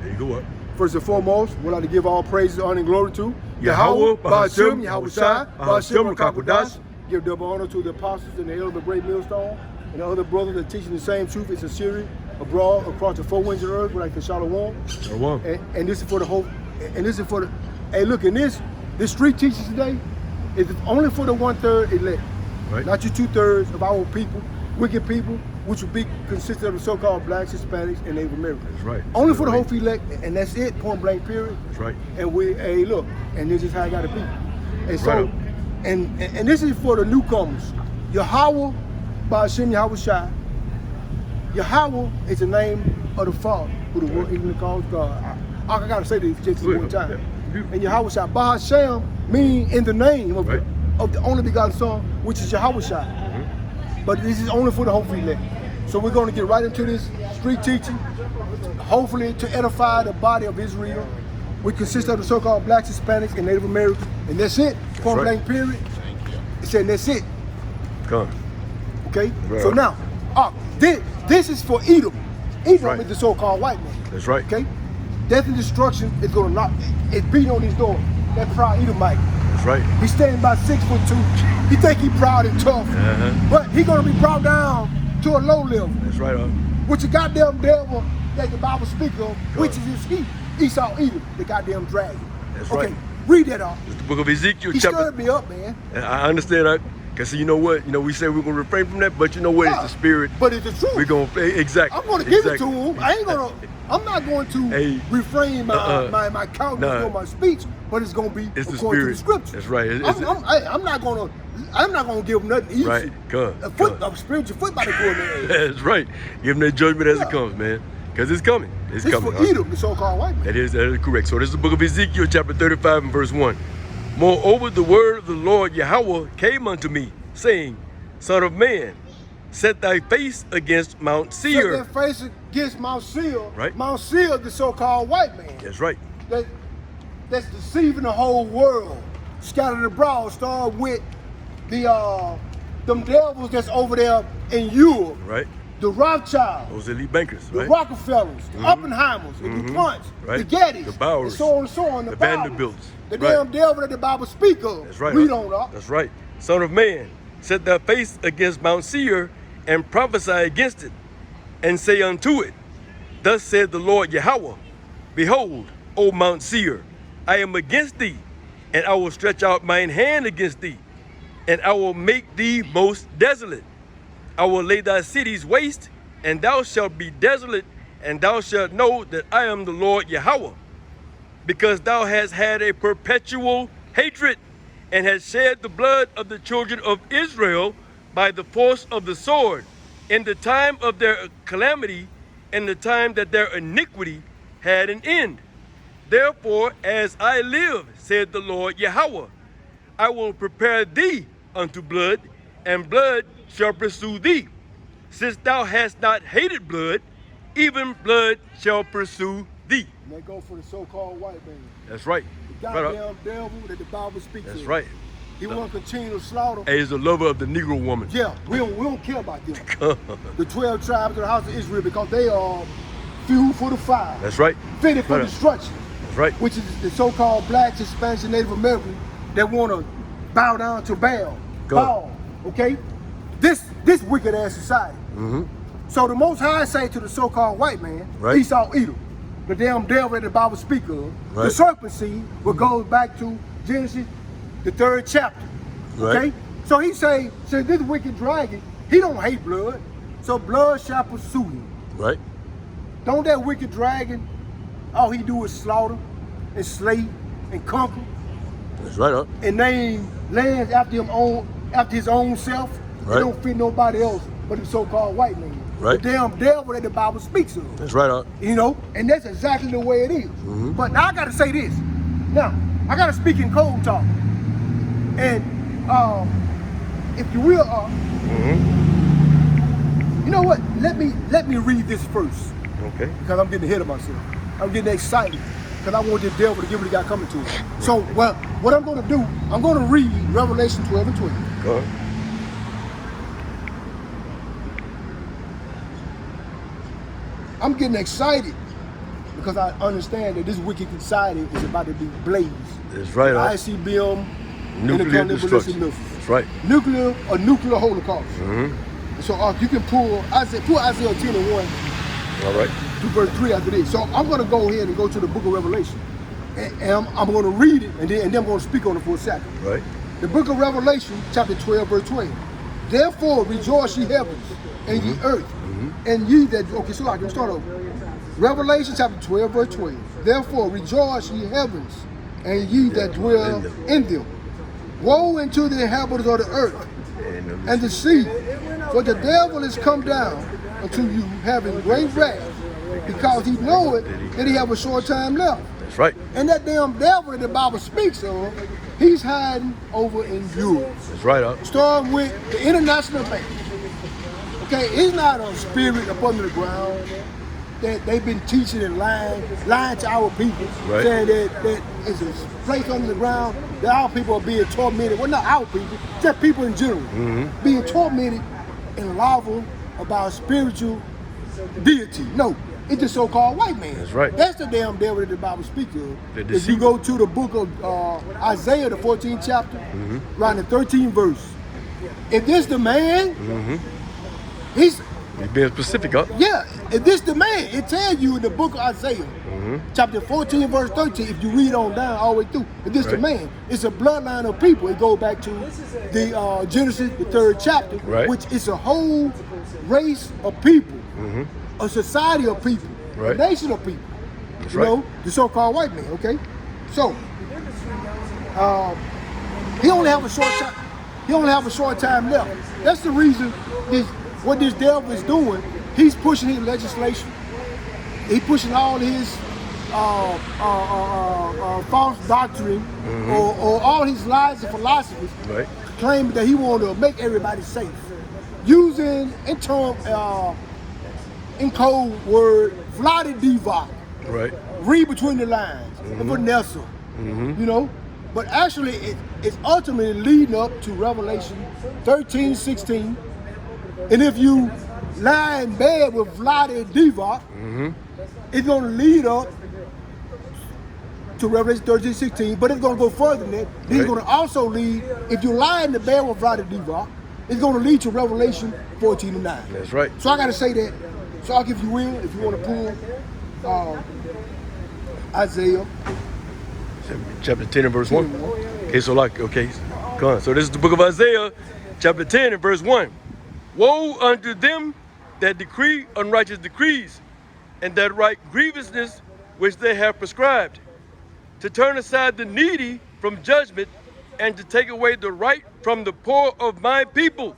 There you go up. First and foremost, we'd like to give all praises, honor, and glory to Yahweh, Bahashem, Yahweh Shai, Bahashem, Rakakudash. Give double honor to the apostles and the elders of the great millstone, and the other brothers that teaching the same truth in sincerity abroad across the four winds of the earth, like the Shalom. Shalom. And this is for the whole. And this is for the. Hey, look, in this street teaching today is only for the 1/3 elect, Right. not your 2/3 of our people, wicked people, which would be consistent of the so-called blacks, Hispanics, and Native Americans. That's right. Only for the whole elect, and that's it. Point blank. Period. That's right. And hey, look, and this is how it got to be. And so, Right. and this is for the newcomers. Yahweh, Bahashem, Yahweh Shai. Yahweh is the name of the Father, who the world even calls God. I gotta say this just one time. Yeah. And Yahweh Shai, Bahashem, meaning in the name of, Right. of the only begotten Son, which is Yahweh Shai. But this is only for the whole elect. So we're going to get right into this street teaching, hopefully to edify the body of Israel. We consist of the so-called blacks, Hispanics, and Native Americans, and that's it. Point blank, period. It said that's it. Come. Okay. Right. So now, this is for Edom. Edom Right. is the so-called white man. That's right. Okay. Death and destruction is going to knock. It's beating on his door. That proud Edomite. That's right. He's standing by 6'2". He think he proud and tough, but he gonna be brought down to a low level. That's right. Which the goddamn devil that the Bible speaks of, which is his Esau Edom, the goddamn dragon. That's okay, right. read that off. It's the book of Ezekiel, He chapter. stirred me up, man. And I understand that. Because you know what? You know, we say we're going to refrain from that, but you know what? Yeah. It's the spirit. But it's the truth. We're going to play. Exactly. I'm gonna give it to him. I'm not going to refrain my countenance or my speech, but it's gonna be It's the according to the spirit. scripture. That's right. I'm not gonna give him nothing easy. Right. A spiritual foot by the good man. That's right. Give them that judgment as it comes, man. Because it's coming. It's This coming. for Edom, the so-called white man. That is correct. So this is the book of Ezekiel, chapter 35 and verse 1. Moreover, the word of the Lord Yahweh came unto me, saying, Son of man, set thy face against Mount Seir. Set their face against Mount Seir. Right. Mount Seir, the so-called white man. That's right. That's deceiving the whole world. Scattered abroad. Start with them devils that's over there in Europe. Right. The Rothschilds. Those elite bankers, The right? Rockefellers, the Oppenheimers, the DuPonts, Right. the Gettys, The Bowers, and so on and so on. the Bowers, Vanderbilts. The Right. damn devil that the Bible speak of. That's right. Read on up. That's right. Son of man, set thy face against Mount Seir and prophesy against it, and say unto it, Thus said the Lord Yahweh, Behold, O Mount Seir, I am against thee, and I will stretch out mine hand against thee, and I will make thee most desolate. I will lay thy cities waste, and thou shalt be desolate, and thou shalt know that I am the Lord Yahweh, because thou hast had a perpetual hatred, and hast shed the blood of the children of Israel by the force of the sword, in the time of their calamity, in the time that their iniquity had an end. Therefore, as I live, said the Lord Yahweh, I will prepare thee unto blood, and blood shall pursue thee. Since thou hast not hated blood, even blood shall pursue thee. And they go for the so-called white man. That's right. The goddamn devil that the Bible speaks of. That's right. He want to continue to slaughter. Hey, he's a lover of the Negro woman. Yeah, we don't care about them. The 12 tribes of the house of Israel, because they are fuel for the fire. That's right. Fitted for destruction. That's right. Which is the so-called blacks, Hispanics, and Native Americans that want to bow down to Baal. Baal, okay? This wicked ass society. So the Most High say to the so-called white man, Esau Edom, the damn devil that the Bible speak of, the serpent seed, what goes back to Genesis, the 3rd chapter. Okay? So he say this wicked dragon, he don't hate blood, so blood shall pursue him. Right. Don't that wicked dragon, all he do is slaughter and slay and conquer. That's right, and name lands after his own self. It don't fit nobody else but the so-called white man. Right. The damn devil that the Bible speaks of. That's right, You know, and that's exactly the way it is. But now I gotta say this. Now, I gotta speak in code talk. And if you will, you know what? Let me read this first. Okay. Because I'm getting ahead of myself. I'm getting excited. Because I want this devil to give what he got coming to him. So, well, what I'm going to do, I'm going to read Revelation 12 and 12. Go ahead. I'm getting excited because I understand that this wicked society is about to be blazed. That's right. ICBM, Nuclear destruction. That's right. Nuclear holocaust. And so you can pull Isaiah 10 and 1. All right. To verse 3 after this. So I'm going to go ahead and go to the book of Revelation. And I'm going to read it, and then I'm going to speak on it for a second. Right. The book of Revelation, chapter 12, verse 12. Therefore rejoice ye heavens, and ye earth, and ye that... Okay, so I can start over. Revelation chapter 12, verse 12. Therefore rejoice ye heavens, and ye that dwell in them. Woe unto the inhabitants of the earth, and the sea, for the devil is come down unto you, having great wrath, because he knoweth that he have a short time left. That's right. And that damn devil that the Bible speaks of, he's hiding over in Europe. That's right. Starting with the international bank. Okay, it's not a spirit up under the ground that they've been teaching and lying to our people, right. Saying that it's a place under the ground that our people are being tormented. Well, not our people, just people in general, being tormented and lawful about spiritual deity. No, it's the so-called white man. That's right. That's the damn devil that the Bible speaks of. If you deceiver. go to the book of Isaiah, the 14th chapter, around the 13th verse, if this the man, he's being specific, huh? Yeah, if this the man, it tells you in the book of Isaiah, chapter 14, verse 13, if you read on down all the way through, if this the man, it's a bloodline of people. It goes back to the Genesis, the 3rd chapter, which is a whole race of people, a society of people, a nation of people. That's you know, the so-called white man, okay? So, he only have a short time. He only have a short time left. That's the reason what this devil is doing. He's pushing his legislation. He's pushing all his false doctrine or all his lies and philosophies, claiming that he want to make everybody safe, using in code word Vladi Diva. Right. Read between the lines, Vanessa, you know, but actually it's ultimately leading up to Revelation 13, 16. And if you lie in bed with Vladi Diva, it's going to lead up to Revelation 13, 16, but it's going to go further than that. It's going to also lead, if you lie in the bed with Vladi Diva, it's going to lead to Revelation 14 and 9. That's right. So I got to say that. So I'll give you will, if you want to pull Isaiah. Chapter 10 and verse 1. Okay, so come on. So this is the book of Isaiah, chapter 10 and verse 1. Woe unto them that decree unrighteous decrees, and that write grievousness which they have prescribed, to turn aside the needy from judgment, and to take away the right from the poor of my people,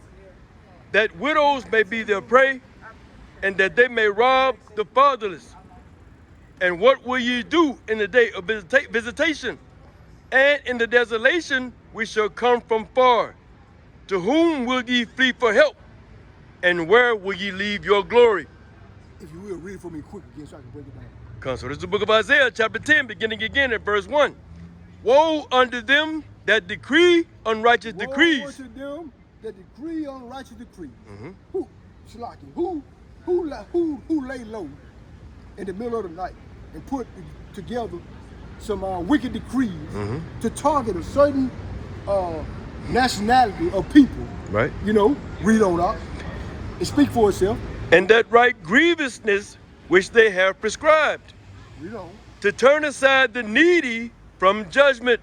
that widows may be their prey, and that they may rob the fatherless. And what will ye do in the day of visitation? And in the desolation we shall come from far. To whom will ye flee for help? And where will ye leave your glory? If you will, read it for me quick again so I can break it down. Come, so this is the book of Isaiah, chapter 10, beginning again at verse 1. Woe unto them that decree unrighteous decrees. Woe unto them that decree unrighteous decrees. Who lay low in the middle of the night and put together some wicked decrees to target a certain nationality of people. Right. You know, read on up. It speak for itself. And that write grievousness which they have prescribed. Read on. To turn aside the needy from judgment,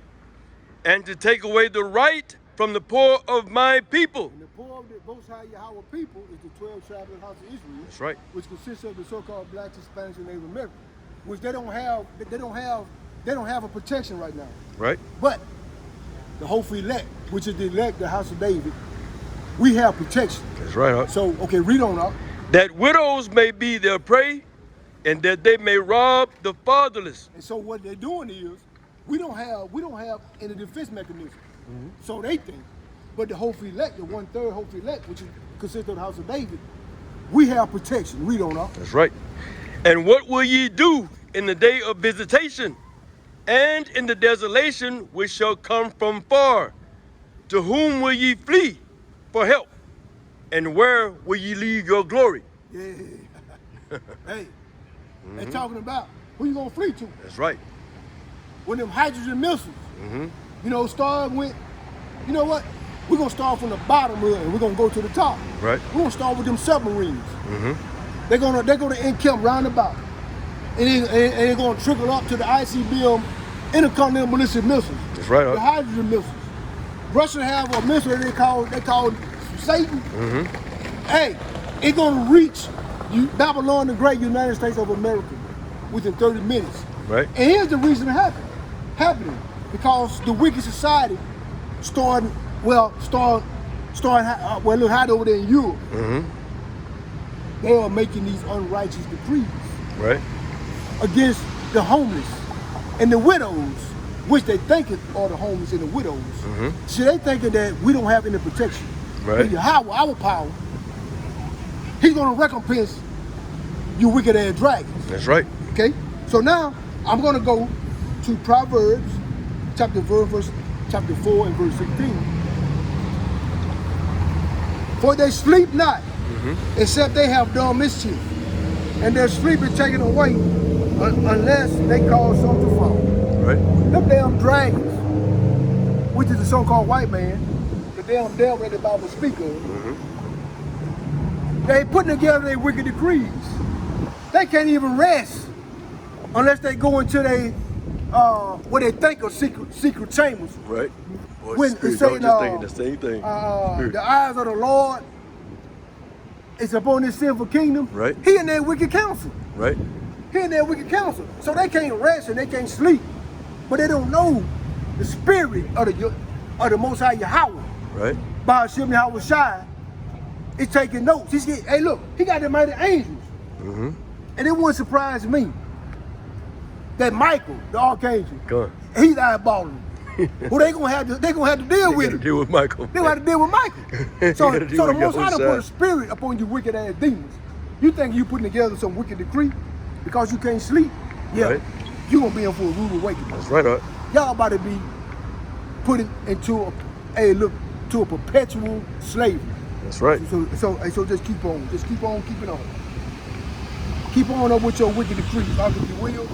and to take away the right from the poor of my people. And the poor of the Most High Yahweh people is the 12 tribes of the house of Israel. That's right. Which consists of the so-called blacks, Hispanics, and Native Americans, which they don't have a protection right now. Right. But the hopeful elect, which is the elect, the house of David, we have protection. That's right. Huh? So, okay, read on up. That widows may be their prey, and that they may rob the fatherless. And so what they're doing is, we don't have any defense mechanism. So they think, but the hopeful elect, the 1/3 hopeful elect, which consists of the house of David, we have protection. Read on up. That's right. And what will ye do in the day of visitation, and in the desolation which shall come from far? To whom will ye flee for help? And where will ye leave your glory? Yeah. Hey, they're talking about Who you gonna flee to? That's right. When them hydrogen missiles, you know, went, you know what? We're gonna start from the bottom of it and we're gonna go to the top. Right. We're gonna start with them submarines. They're gonna encamp roundabout. And they're gonna trickle up to the ICBM intercontinental ballistic missiles. That's right. The hydrogen missiles. Russia have a missile they call Satan. Hey, it's gonna reach Babylon, the great United States of America, within 30 minutes. Right. And here's the reason it happening. Because the wicked society started look hot over there in Europe. They are making these unrighteous decrees. Right. Against the homeless and the widows, which they think are the homeless and the widows. See, they thinking that we don't have any protection. Right. Our power, he's gonna recompense you wicked ass dragons. That's right. Okay? So now I'm gonna go to Proverbs chapter 4 and verse 16. For they sleep not, except they have done mischief, and their sleep is taken away unless they cause some to fall. Right. Them damn dragons, which is the so-called white man, the damn devil that the Bible speaks of, they putting together their wicked decrees. They can't even rest unless they go into their what they think are secret chambers. Right. When Spirit, it's saying, I was just thinking the same thing. the eyes of the Lord is upon this sinful kingdom. Right. He in their wicked counsel. Right. He in their wicked counsel. So they can't rest and they can't sleep. But they don't know the spirit of the Most High Yahweh. Right. By Hashem Yahweh Shai is taking notes. Hey, look, he got the mighty angels. And it wouldn't surprise me that Michael, the archangel, he's eyeballing him. Well, they gonna have to deal with it. Deal with Michael. They gonna have to deal with Michael. So the Most High put a spirit upon you wicked ass demons. You think you putting together some wicked decree because you can't sleep? Yeah, Right. you gonna be in for a rude awakening. That's right. Y'all about to be put into a perpetual slavery. That's right. So just keep on keeping on. Keep on up with your wicked decrees, if you will.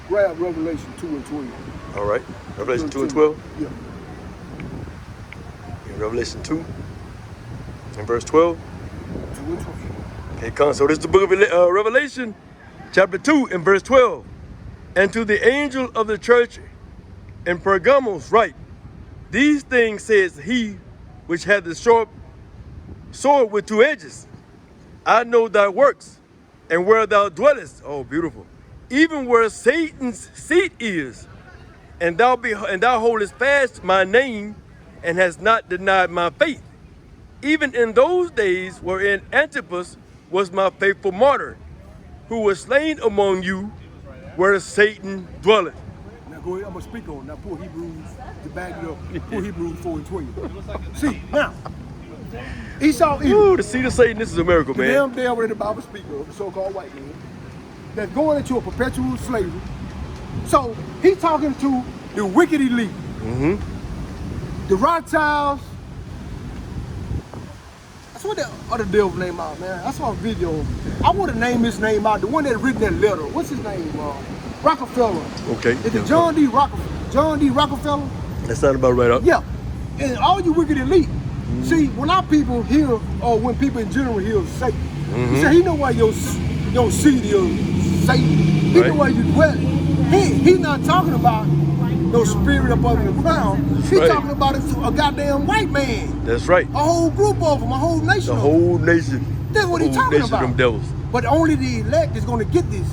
Grab Revelation 2 and 12. All right. Revelation 2 and 12. Yeah. Revelation 2 and verse 12. 2 and 12. Okay, come. So this is the book of Revelation, chapter 2 and verse 12. And to the angel of the church in Pergamos write, these things says he which hath the sharp sword with two edges. I know thy works, and where thou dwellest. Oh, beautiful. Even where Satan's seat is, and thou holdest fast my name, and hast not denied my faith. Even in those days wherein Antipas was my faithful martyr, who was slain among you, where Satan dwelleth. Now go ahead, I'm gonna speak on it. Now pull Hebrews to back it up. Pull Hebrews 4 and 12. See, now, Esau, Ooh, the seed of Satan, this is a miracle, the man. damn devil that the Bible speaks of, the so-called white man, that's going into a perpetual slavery. So he's talking to the wicked elite, the Rothschilds. That's what the other devil name out, man. I saw a video. I want to name his name out. The one that written that letter. What's his name? Rockefeller. Okay. Is it John D. Rockefeller? That sounds about right up. Yeah. And all you wicked elite. See, when our people hear, or when people in general hear Satan, you say he know why your seed is Satan. He know why you dwell. He's not talking about no spirit up under the ground. He's talking about a goddamn white man. That's right. A whole group of them, a whole nation. The whole nation. That's what he's talking about. Them devils. But only the elect is going to get this.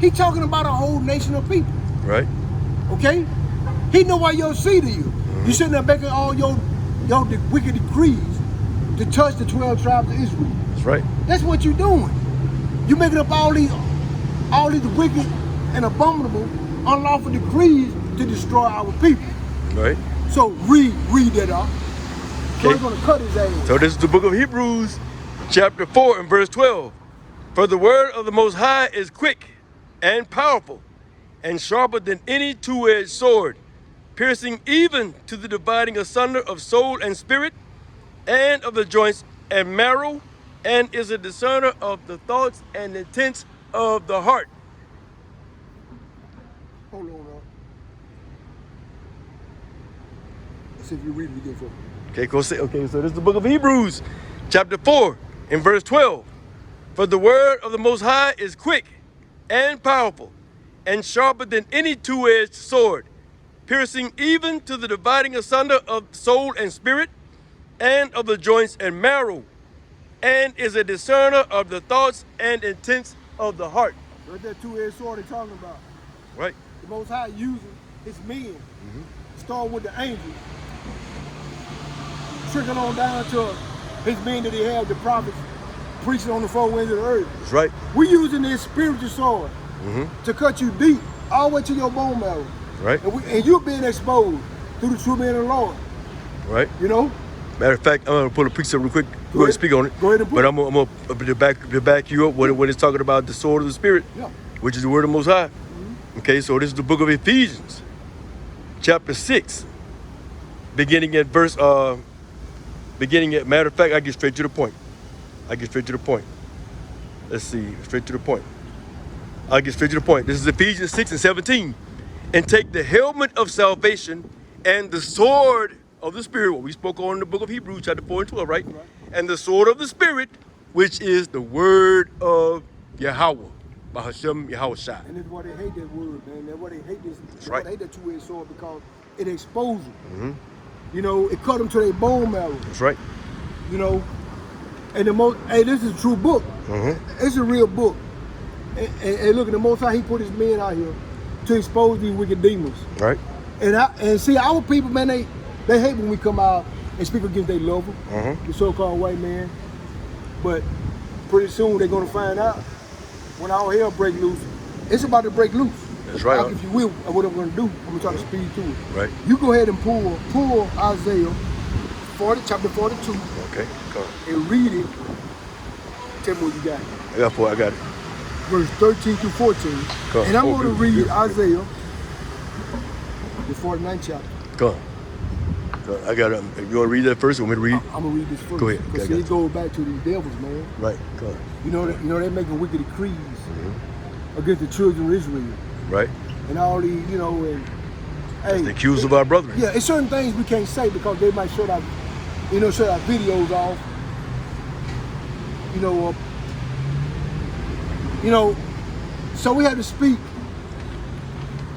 He's talking about a whole nation of people. Right. Okay? He know why your seed of you. You sitting there making all your wicked decrees to touch the 12 tribes of Israel. That's right. That's what you're doing. You're making up all these wicked and abominable, unlawful decrees to destroy our people. Right. So read that up. So Okay. we're gonna cut his ass. So this is the book of Hebrews, chapter 4 and verse 12. For the word of the Most High is quick and powerful, and sharper than any two-edged sword, piercing even to the dividing asunder of soul and spirit, and of the joints and marrow, and is a discerner of the thoughts and intents of the heart. Hold on now. Let's see if you read it again for me. Okay, so this is the book of Hebrews, chapter 4, and verse 12. For the word of the Most High is quick and powerful, and sharper than any two-edged sword, piercing even to the dividing asunder of soul and spirit, and of the joints and marrow, and is a discerner of the thoughts and intents of the heart. Right there, two-edged sword they're talking about. Right. The Most High using his men, starting with the angels, trickling on down to his men that he had, the prophets, preaching on the four winds of the earth. That's right. We're using this spiritual sword to cut you deep, all the way to your bone marrow. Right. And you're being exposed through the true men of the Lord. Right. You know? Matter of fact, I'm gonna pull a picture up real quick. Go ahead and speak on it. Go ahead and put But I'm gonna back you up when it's talking about the sword of the Spirit, which is the word of the Most High. Okay, so this is the book of Ephesians, chapter 6, beginning at matter of fact, I get straight to the point. Let's see, straight to the point. I'll get straight to the point. This is Ephesians 6 and 17. And take the helmet of salvation and the sword of the Spirit, what we spoke on in the book of Hebrews, chapter 4 and 12, right? And the sword of the Spirit, which is the word of Yahweh, Bahashem Yahushua. And that's why they hate that word, man. That's why they hate this. That's right. They hate that two-edged sword because it exposes them. You know, it cut them to their bone marrow. That's right. You know, and this is a true book. It's a real book. And look, at the Most High, he put his men out here to expose these wicked demons. Right. And see, our people, man, they hate when we come out and speak against their lover, the so-called white man. But pretty soon they're gonna find out when all hell break loose. It's about to break loose. That's right. Like, if you will, what I'm gonna do, I'm gonna try to speed through it. Right. You go ahead and pull Isaiah 40, chapter 42. Okay, come on. And read it. Tell me what you got. I got it. Verse 13 through 14. Come on. And I'm going to read beautiful. Isaiah, the 49th chapter. Come on. I got it. You want to read that first? You want me to read? I'm going to read this first. Go ahead. Because it goes back to these devils, man. Right. Come on. You know they're making wicked decrees against the children of Israel. Right. And all these, you know, and hey, The accused of our brethren. yeah, it's certain things we can't say because they might shut our videos off. So we have to speak.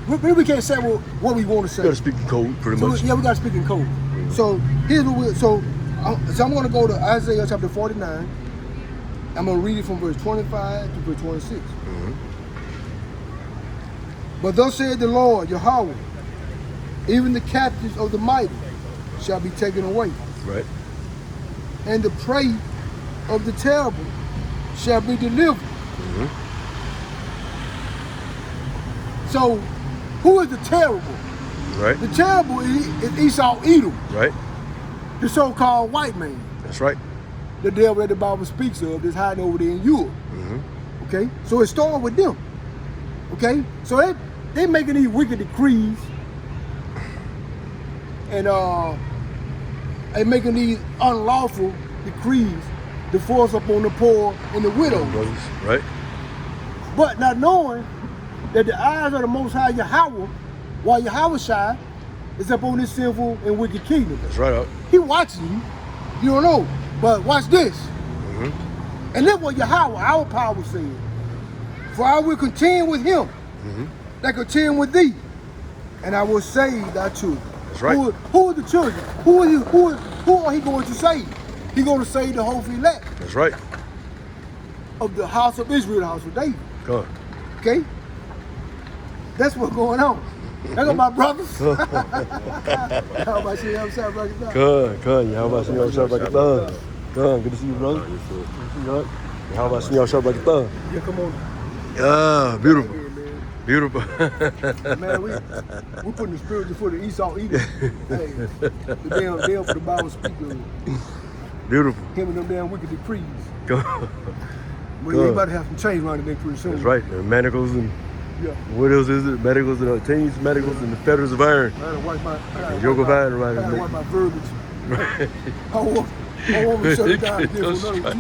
We can't say what we want to say. You got to speak in code, pretty much. Yeah, we got to speak in code. So here's what so I'm going to go to Isaiah chapter 49. I'm going to read it from verse 25 to verse 26. But thus said the Lord, Yahweh, even the captives of the mighty shall be taken away. Right. And the prey of the terrible shall be delivered. So, who is the terrible? Right. The terrible is Esau Edom, Right. the so-called white man, That's right. the devil that the Bible speaks of that's hiding over there in Europe. Okay, so it started with them. Okay, so they making these wicked decrees and making these unlawful decrees to force upon the poor and the widows. Brothers. Right. But not knowing that the eyes of the Most High Yahweh, while Yahushua is up on this sinful and wicked kingdom. That's right. He watching you. You don't know. But watch this. And look what Yahweh, our power said. For I will contend with him that contend with thee, and I will save thy children. That's right. Who are the children? Who are he going to save? He's going to save the whole elect That's right. of the house of Israel, the house of David. Come on. Okay? That's what's going on. That's what my brothers. How about you? I'm sorry, brother. Come on. How about y'all sharp like a thumb? Come on. Good to see you, brother. Good to see you. How about y'all sharp like a thumb? Yeah, come on. Ah, beautiful. Yeah, man. Beautiful. Man, we putting the spirit before the Esau Edom. Hey, the damn for the Bible speak of. Beautiful. Him and them damn wicked decrees. Come on. Well, you about to have some change around the day pretty soon. That's right. The manacles and Yeah. what else is it? Manacles and chains, manacles and the fetters of iron. I gotta wipe my. Yoke of iron around I his gotta neck. wipe my verbiage. I want to shut it down here for another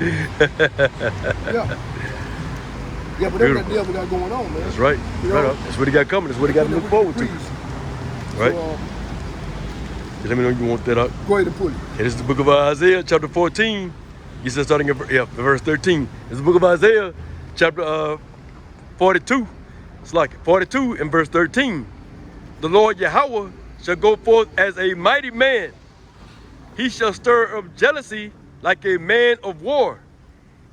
Yeah. Yeah, but that's what the devil got going on, man. That's right. You Right know? up. That's what he got coming. That's what he got to look forward to. Right? So, Let me know if you want that out. go ahead and pull it. Okay, this is the book of Isaiah, chapter 14. You said starting at verse 13. This is the book of Isaiah, chapter 42. It's like 42 and verse 13. The Lord Yahweh shall go forth as a mighty man. He shall stir up jealousy like a man of war.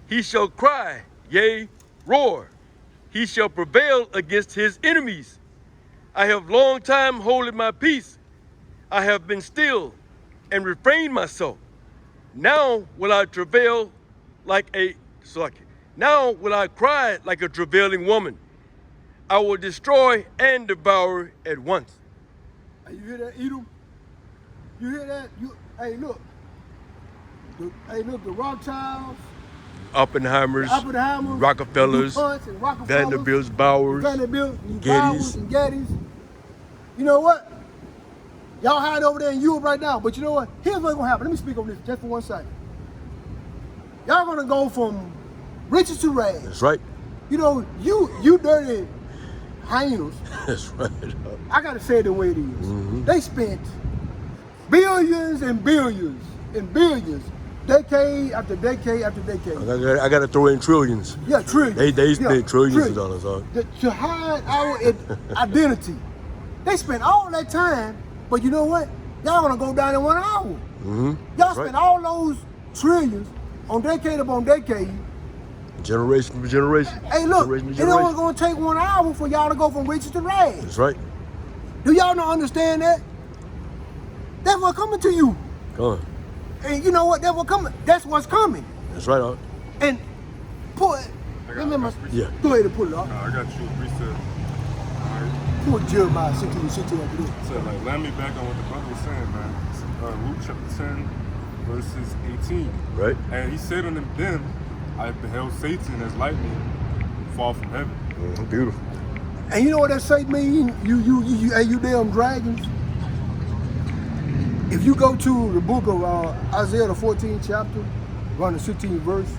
He shall cry, yea, roar. He shall prevail against his enemies. I have long time holding my peace. I have been still and refrained myself. Now will I travail now will I cry like a travailing woman. I will destroy and devour at once. Hey, you hear that, Edom? You hear that? Hey, look. The Rothschilds, Oppenheimers, Rockefellers, Vanderbilts, Bowers, Gettys. And Gettys. You know what? Y'all hide over there in Europe right now, but you know what? Here's what's gonna happen. Let me speak on this just for 1 second. Y'all gonna go from riches to rags. That's right. You know, you dirty hyenas. That's right. I gotta say it the way it is. Mm-hmm. They spent billions and billions and billions, decade after decade after decade. I got to throw in trillions. Yeah, trillions. They spent trillions of dollars on to hide our identity. They spent all that time, but you know what? Y'all gonna go down in 1 hour. Mm-hmm. Y'all spent all those trillions on decade upon decade. Generation for generation. Hey, look, generation it only gonna take 1 hour for y'all to go from riches to rags. That's right. Do y'all not understand that? That's what's coming to you. Come on. And you know what? That's what's coming. That's what's coming. That's right, Art. And pull it. Remember? Yeah. Go ahead and pull it up. I got you a precept. Pull Jeremiah 16 after this. So, like, land me back on what the brother was saying, man. Luke chapter 10, verses 18. Right. And he said unto them, I beheld Satan as lightning fall from heaven. Mm-hmm. Beautiful. And you know what that say mean? You damn dragons. If you go to the book of Isaiah, the 14th chapter, around the 16th verse,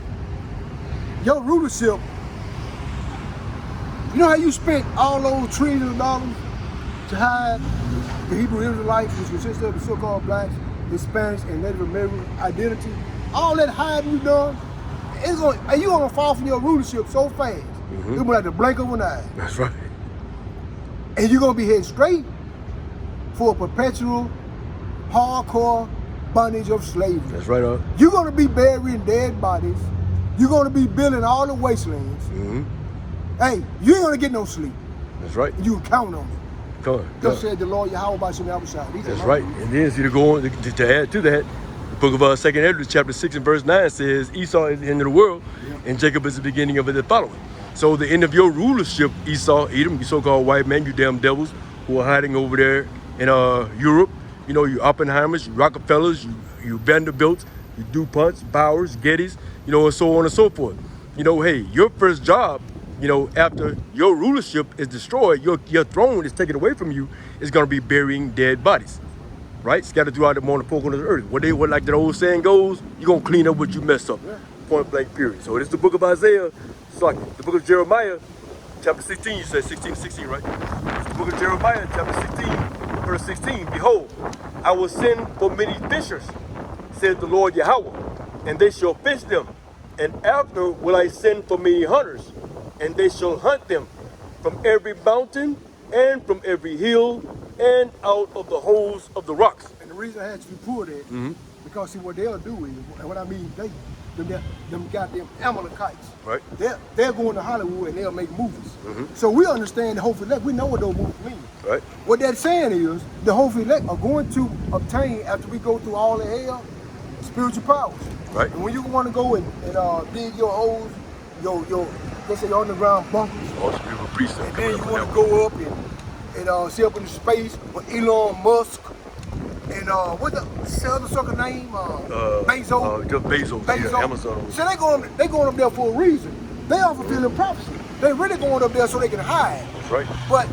your rulership, you know how you spent all those trillions of dollars to hide the Hebrew Israelites, which consist of the so-called blacks, Hispanics, and Native American identity? All that hiding you done, and you gonna fall from your rulership so fast. Mm-hmm. It'll be like the blink of an eye. That's right. And you're gonna be headed straight for a perpetual, hardcore bondage of slavery. That's right, Art. You're gonna be burying dead bodies. You're gonna be building all the wastelands. Mm-hmm. Hey, you ain't gonna get no sleep. That's right. You can count on it. Come on. Thus said the Lord Yahweh by Shem Yahushua. That's right. And then see to go on to add to that, the book of 2nd Ezra, chapter 6 and verse 9 says, Esau is the end of the world, and Jacob is the beginning of it following. So the end of your rulership, Esau, Edom, you so-called white man, you damn devils who are hiding over there in Europe. You know, you Oppenheimers, you Rockefellers, you Vanderbilts, you DuPonts, Bowers, Gettys, you know, and so on and so forth. You know, hey, your first job, you know, after your rulership is destroyed, your throne is taken away from you, is going to be burying dead bodies, right? Scattered throughout the four corners of the earth. What like that old saying goes, you're going to clean up what you messed up. Point blank period. So it's the book of Isaiah, the book of Jeremiah, chapter 16, you said 16, right? It's the book of Jeremiah, chapter 16, verse 16. Behold, I will send for many fishers, says the Lord Yahweh, and they shall fish them. And after will I send for many hunters, and they shall hunt them from every mountain and from every hill and out of the holes of the rocks. And the reason I had you pull that, because see what they'll do is, and what I mean, them goddamn Amalekites, right? They're going to Hollywood and they'll make movies. So we understand the Hopeful Elect. We know what those movies mean. Right. What that's saying is the Hopeful Elect are going to obtain, after we go through all the hell, spiritual powers. Right. And when you want to go and dig your holes, let's say your underground bunkers, and then you want to go up and see up into space with Elon Musk and what the other sucker name? Bezos. Bezos. Yeah, Amazon. So they going up there for a reason. They are fulfilling prophecy. They really going up there so they can hide. That's right. But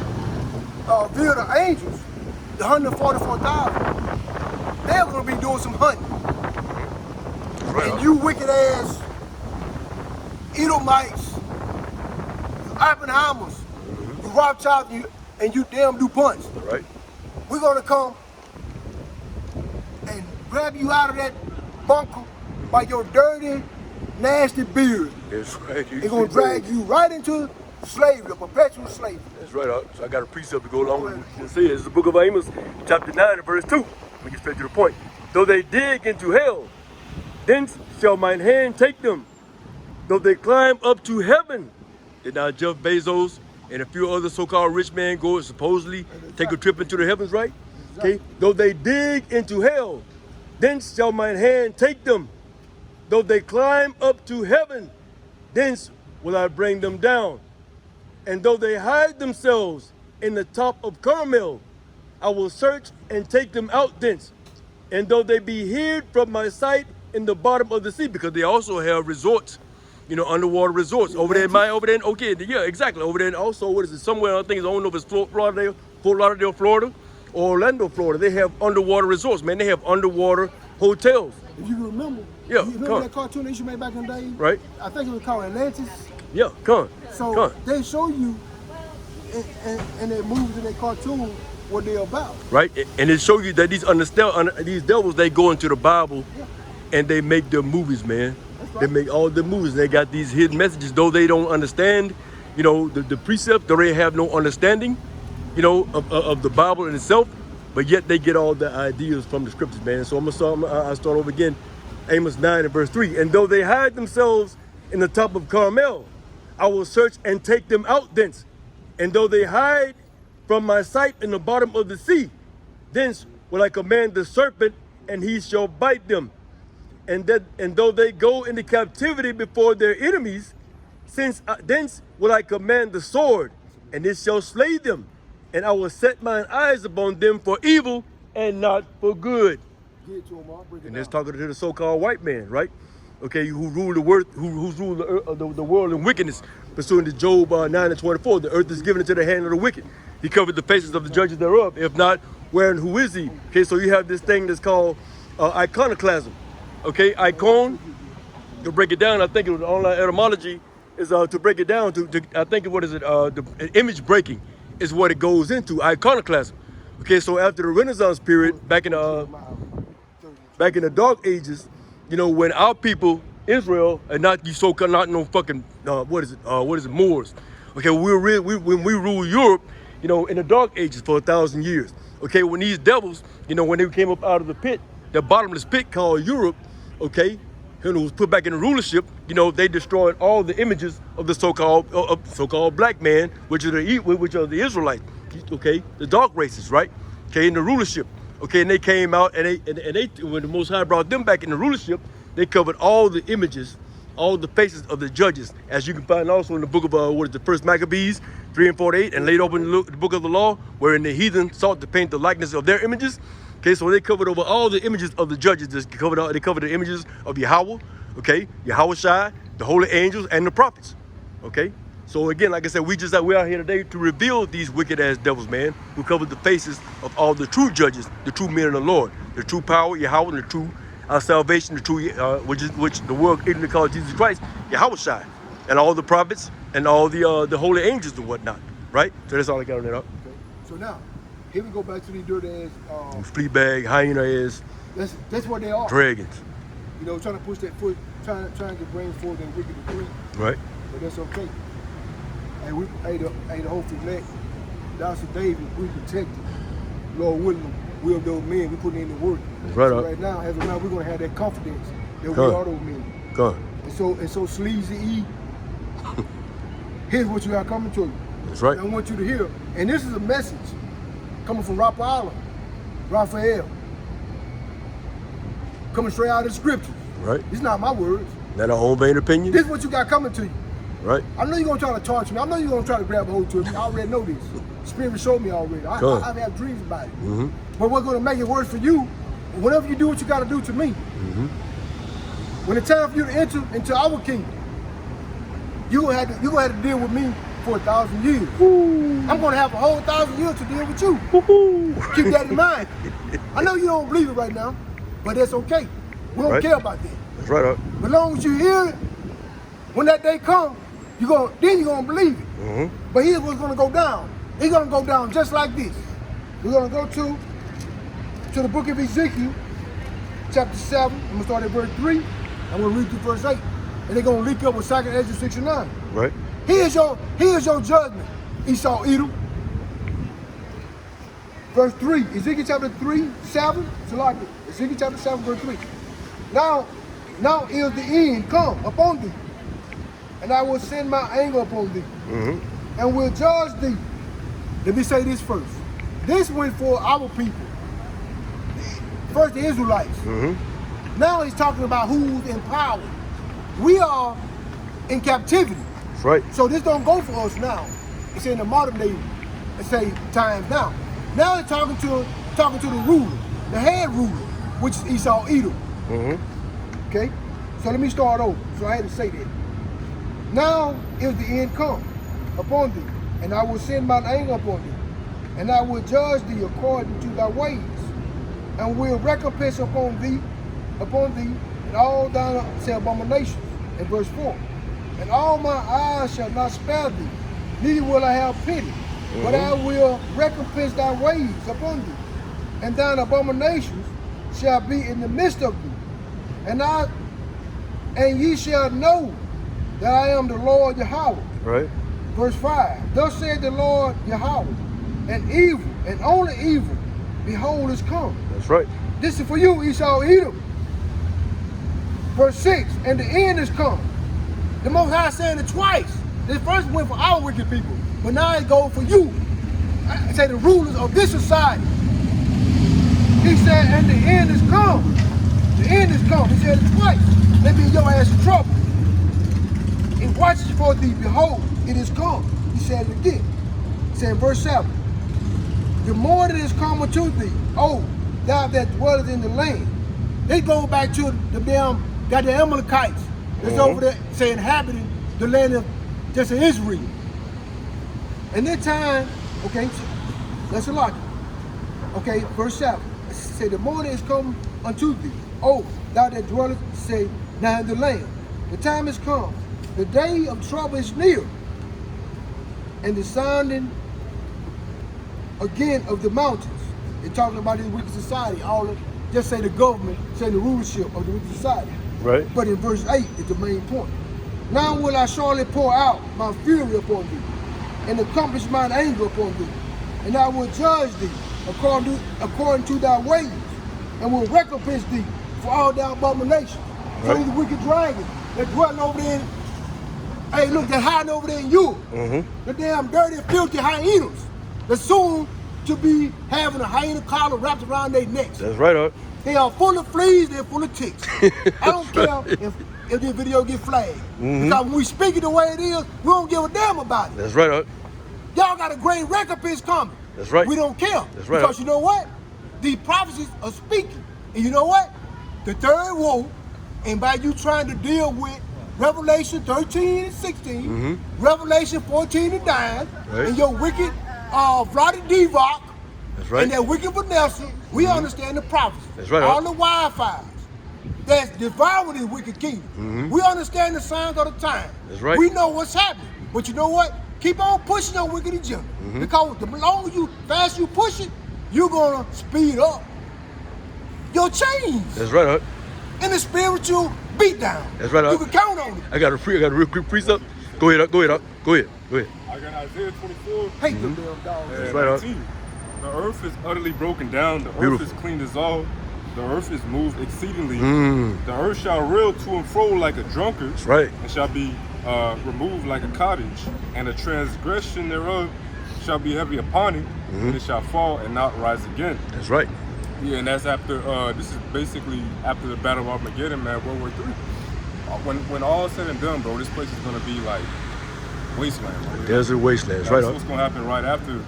via the angels, the 144,000, they're going to be doing some hunting. Right. And you wicked ass Edomites, Oppenheimers, the Rothschilds, and you damn DuPonts. Right. We're gonna come and grab you out of that bunker by your dirty, nasty beard. That's right. They're gonna drag you right into slavery, perpetual slavery. That's right. So I got a precept to go along with what you say. It's the book of Amos, chapter 9 and verse 2. We get straight to the point. Though they dig into hell, thence shall mine hand take them. Though they climb up to heaven. Did not Jeff Bezos and a few other so-called rich men go and supposedly take a trip into the heavens, right? Okay. Though they dig into hell, thence shall mine hand take them. Though they climb up to heaven, thence will I bring them down. And though they hide themselves in the top of Carmel, I will search and take them out thence. And though they be hid from my sight in the bottom of the sea, because they also have resorts, you know, underwater resorts over there in okay, yeah, exactly, over there. And also, what is it? Somewhere I think it's, I don't know if it's Fort Lauderdale, Florida, or Orlando, Florida. They have underwater resorts, man. They have underwater hotels. If you can remember, Yeah, you remember that cartoon they used to make back in the day? Right. I think it was called Atlantis. Yeah, come on. So they show you in their movies and their cartoon what they're about. Right, and it shows you that these devils, they go into the Bible, and they make their movies, man. Right. They make all the movies. They got these hidden messages, though they don't understand, you know, the precept. Though they have no understanding, you know, of the Bible in itself, but yet they get all the ideas from the scriptures, man. So I'll start over again, Amos 9 and verse 3. And though they hide themselves in the top of Carmel, I will search and take them out thence. And though they hide from my sight in the bottom of the sea, thence will I command the serpent, and he shall bite them. And though they go into captivity before their enemies, thence will I command the sword, and it shall slay them. And I will set mine eyes upon them for evil and not for good. And that's talking to the so-called white man, right? Okay, who rule the world, who's ruled the world in wickedness, pursuant to Job 9 and 24. The earth is given into the hand of the wicked. He covered the faces of the judges thereof. If not, where and who is he? Okay, so you have this thing that's called iconoclasm. Okay, icon, to break it down, I think it was online etymology, is to break it down to I think what is it? The image breaking is what it goes into, iconoclasm. Okay, so after the Renaissance period, back in the Dark Ages, you know, when our people, Israel, and not you so-called, not no fucking Moors. Okay, when we ruled Europe, you know, in the Dark Ages for 1,000 years. Okay, when these devils, you know, when they came up out of the pit, the bottomless pit called Europe, okay, and it was put back in the rulership, you know, they destroyed all the images of the so-called black man, which are the Israelites, okay, the dark races, right? Okay, in the rulership. Okay, and they came out, and they when the Most High brought them back in the rulership, they covered all the images, all the faces of the judges, as you can find also in the book of the First Maccabees 3 and 48, and laid open the book of the law, wherein the heathen sought to paint the likeness of their images. Okay, so they covered over all the images of the judges. They covered the images of Yahweh, okay, Yahweh Shai, the holy angels, and the prophets. Okay, so again, like I said, we're out here today to reveal these wicked ass devils, man, who covered the faces of all the true judges, the true men of the Lord, the true power, Yahweh, and the true salvation, the true which the world ignorantly calls Jesus Christ, Yahweh Shai, and all the prophets and all the holy angels and whatnot, right? So that's all I got on that up. Okay. So now, here we go back to these dirty ass flea bag, hyena ass. That's what they are. Dragons. You know, trying to push that foot, trying to bring forth that wicked decree. Right. But that's okay. And we the hopeful elect, Dr. David, we protected. Lord willing, we are those men, we putting in the work. That's right. So right now, as of now, we're gonna have that confidence that we are those men. Go. And so sleazy E. Here's what you got coming to you. That's right. And I want you to hear. And this is a message coming from Raphael. Coming straight out of the scriptures. Right. It's not my words. Not our own vain opinion. This is what you got coming to you. Right. I know you're gonna try to torture me. I know you're gonna try to grab a hold to me. I already know this. Spirit showed me already. I have dreams about it. Mm-hmm. But we're gonna make it worse for you. Whenever you do what you gotta do to me. Mm-hmm. When it's time for you to enter into our kingdom, you're gonna have to deal with me for 1,000 years. Ooh. I'm gonna have a whole 1,000 years to deal with you. Ooh. Keep that in mind. I know you don't believe it right now, but that's okay. We don't care about that. That's right. As long as you hear it, When that day comes, then you're gonna believe it. Mm-hmm. But here's what's gonna go down. It's gonna go down just like this. We're gonna go to the book of Ezekiel, chapter 7. I'm gonna start at verse 3. I'm gonna read through verse 8. And they're gonna link up with 2nd Ezra 6 and 9. Right. Here's your judgment, Esau, Edom. Verse 3, Ezekiel chapter 3, 7. Ezekiel chapter 7, verse 3. Now is the end come upon thee, and I will send my anger upon thee, and will judge thee. Let me say this first. This went for our people. First the Israelites. Now he's talking about who's in power. We are in captivity. That's right. So this don't go for us now. It's in the modern day, let's say, times now. Now they're talking to the ruler, the head ruler, which is Esau, Edom. Okay? So let me start over. So I had to say that. Now is the end come upon thee, and I will send mine anger upon thee, and I will judge thee according to thy ways, and will recompense upon thee, and all thine abominations. In verse 4. And all my eyes shall not spare thee, neither will I have pity, but I will recompense thy ways upon thee, and thine abominations shall be in the midst of thee. And ye shall know that I am the Lord Yahweh. Right. Verse 5. Thus said the Lord Yahweh, and evil, and only evil, behold, is come. That's right. This is for you, Esau, Edom. Verse 6. And the end is come. The Most High saying it twice. This first went for our wicked people, but now it goes for you. I say the rulers of this society. He said, and the end is come. The end is come. He said it twice. Let me in your ass in trouble. And watch for thee, behold, it is come. He said it again. He said in verse 7. The morning is come unto thee, oh, thou that dwellest in the land. They go back to the damn Amalekites that's over there, say inhabiting the land of just Israel. And this time, okay, that's a lot. Okay, verse 7. Say the morning is come unto thee, oh, thou that dwellest, say, now in the land. The time is come. The day of trouble is near. And the sounding again of the mountains. They're talking about this wicked society, all of, just say the government, say the rulership of the wicked society. Right. But in verse 8 is the main point. Now will I surely pour out my fury upon thee, and accomplish mine anger upon thee, and I will judge thee according to thy ways, and will recompense thee for all thy abominations. So Right. these wicked dragons that dwelling over there, hey look, they're hiding over there in you. The damn dirty, filthy hyenas. They're soon to be having a hyena collar wrapped around their necks. That's right. They are full of fleas, they're full of ticks. I don't care if this video get flagged. Because when we speak it the way it is, we don't give a damn about it. That's right. Y'all got a great recompense coming. That's right. We don't care. That's right. Because you know what? These prophecies are speaking. And you know what? The third woe, and by you trying to deal with Revelation 13 and 16, Revelation 14 and 9, Right. and your wicked Vladi Divock, That's right. and that wicked Vanessa, we understand the prophecy. That's right. All the wildfires that's devouring this wicked kingdom. We understand the signs of the time. That's right. We know what's happening. But you know what? Keep on pushing your wicked agenda. Because the longer fast you push it, you're gonna speed up your change. That's right. In the spiritual beatdown. That's right. You can count on it. I got a real quick precept. Go ahead. Go ahead. I got Isaiah 24. Hate them damn dogs. and That's right, 19. The earth is utterly broken down. The Beautiful. earth is clean dissolved. The earth is moved exceedingly. The earth shall reel to and fro like a drunkard. That's right. And shall be removed like a cottage. And the transgression thereof shall be heavy upon it. And it shall fall and not rise again. That's right. Yeah, and that's after, this is basically after the Battle of Armageddon, man, World War III. When all is said and done, bro, this place is going to be like wasteland. Right? Desert wasteland. That's right. That's what's going to happen right after,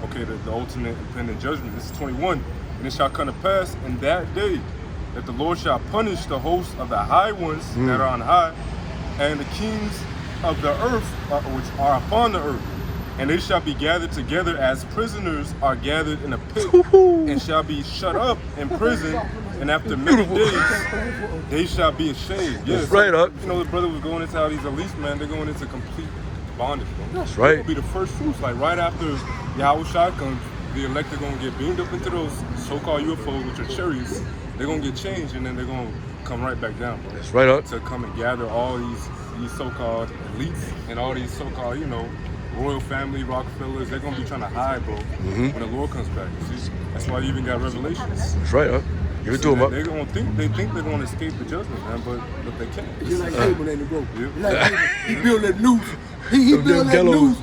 okay, the ultimate impending judgment. This is 21. And it shall come to pass in that day that the Lord shall punish the hosts of the high ones that are on high, and the kings of the earth which are upon the earth. And they shall be gathered together as prisoners are gathered in a pit, and shall be shut up in prison And after many days, they shall be ashamed. Yes, That's right, you know, the brother was going into how these elites, man, they're going into complete bondage, bro. That's right. It'll be the first fruits. Like right after Yahweh Shai comes, the elect are going to get beamed up into those so-called UFOs, which are chariots. They're going to get changed, and then they're going to come right back down, bro. That's right, up. To come and gather all these so-called elites and all these so-called, you know, royal family, Rockefellers. They're going to be trying to hide, bro, when the Lord comes back. You see? That's why you even got Revelations. That's right, up. Give it to him, up. They think they're going to escape the judgment, man, but they can't. It's like Abel ain't the bro. Yeah. Like he built that noose. He built that noose,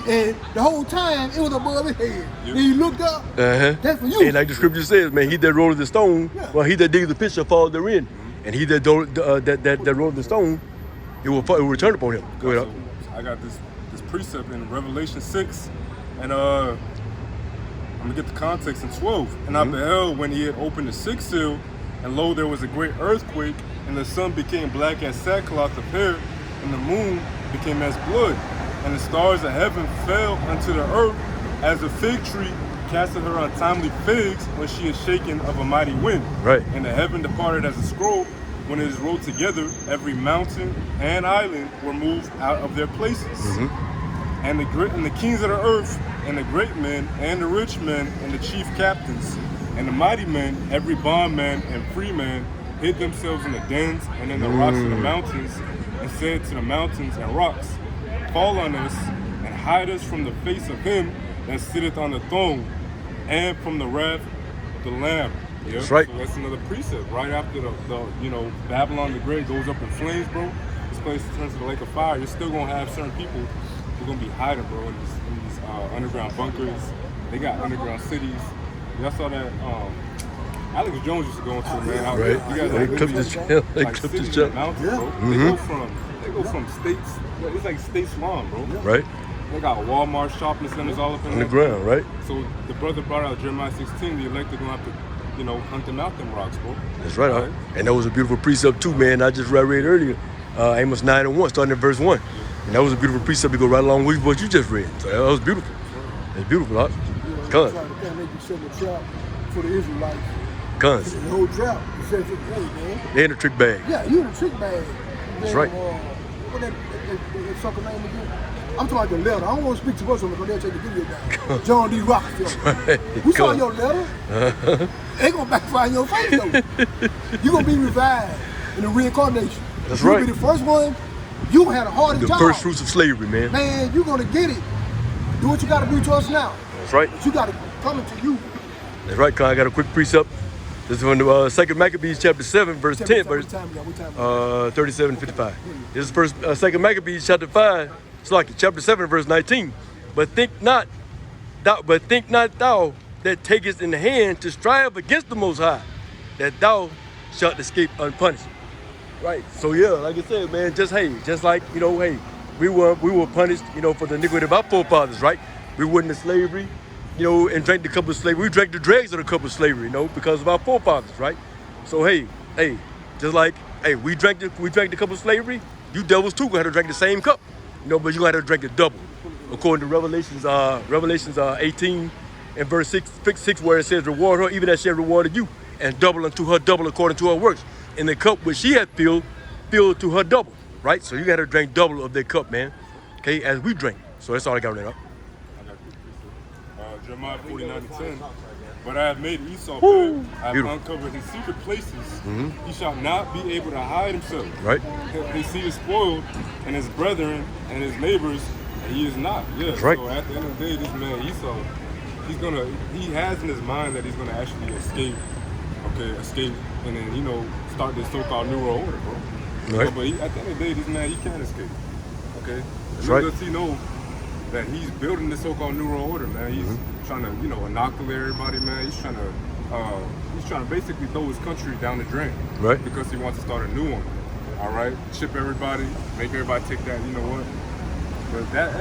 and the whole time it was above his head. Yep. Then he looked up. That's for you. And like the scripture says, man, he that rolled the stone, well, he that digs the pit shall fall therein. And he that rolled the stone, it will return upon him. Go ahead, up. So I got this precept in Revelation 6, and I'm gonna get the context in 12. And I beheld when he had opened the sixth seal, and lo, there was a great earthquake, and the sun became black as sackcloth of hair, and the moon became as blood, and the stars of heaven fell unto the earth, as a fig tree casteth her untimely figs when she is shaken of a mighty wind. Right. And the heaven departed as a scroll when it is rolled together. Every mountain and island were moved out of their places. And the kings of the earth, and the great men, and the rich men, and the chief captains, and the mighty men, every bondman and free man, hid themselves in the dens and in the rocks of the mountains, and said to the mountains and rocks, fall on us, and hide us from the face of him that sitteth on the throne, and from the wrath of the Lamb. Yeah? That's right. So that's another precept. Right after the Babylon the Great goes up in flames, bro, this place turns to the lake of fire. You're still gonna have certain people who are gonna be hiding, bro, in these underground bunkers. They got underground cities. Y'all saw that Alex Jones used to go into, man. Out Right. there. You They guys clipped this channel. They like clipped cities this in the channel. mountains, bro. They go from states. It's like state slum, bro. Right. They got Walmart shopping centers all up in On the there. ground, right? So the brother brought out Jeremiah 16. The elect are gonna have to, hunt them out them rocks, bro. That's right, huh? And that was a beautiful precept too, man. I just read earlier, Amos 9:1, starting at verse 1. And that was a beautiful precept to go right along with what you just read. So that was beautiful. It's beautiful, huh? Cons. They be setting a trap for the Israelites. Cons. The whole trap. He said, hey, man. They in a trick bag. Yeah, you in a trick bag. That's right. What that sucker name again? I'm talking about the letter. I don't want to speak too much on it because they'll take the video down. John D. Rockefeller. Right. We saw your letter. They gonna backfire in your face though. You gonna be revived in the reincarnation. That's You'll right. be the first one. You had a harder The job. first fruits of slavery, man. Man, you gonna get it. Do what you gotta do to us now. That's right. But you gotta come to you. That's right, Con. I got a quick precept. This is from the 2 Maccabees chapter 7, verse 10, verse 37-55. This is first 2 Maccabees chapter 5, it's like chapter 7, verse 19. But think not thou that takest in hand to strive against the Most High, that thou shalt escape unpunished. Right. So yeah, like I said, man, just like, we were punished, for the iniquity of our forefathers, right? We went into slavery, and drank the cup of slavery. We drank the dregs of the cup of slavery, because of our forefathers, right? So just like, we drank the cup of slavery, you devils too gonna have to drink the same cup, but you gonna have to drink it double. According to Revelations 18 and verse 6, where it says, reward her even as she had rewarded you, and double unto her double according to her works. In the cup which she had filled to her double, right? So you gotta drink double of that cup, man. Okay, as we drink. So that's all I got right now. Jeremiah 49:10. But I have made Esau bad. I have uncovered his secret places. He shall not be able to hide himself. Right. His seed is spoiled, and his brethren and his neighbors, and he is not. Yeah. That's right. So at the end of the day, this man Esau, he has in his mind that he's gonna actually escape, and then start this so-called New World Order, bro. Right. But at the end of the day, this man, he can't escape. Okay. That's right. Does he know that he's building this so-called New World Order, man? He's trying to, inoculate everybody, man. He's trying to basically throw his country down the drain, Right. Because he wants to start a new one. All right, ship everybody, make everybody take that. You know what? But that,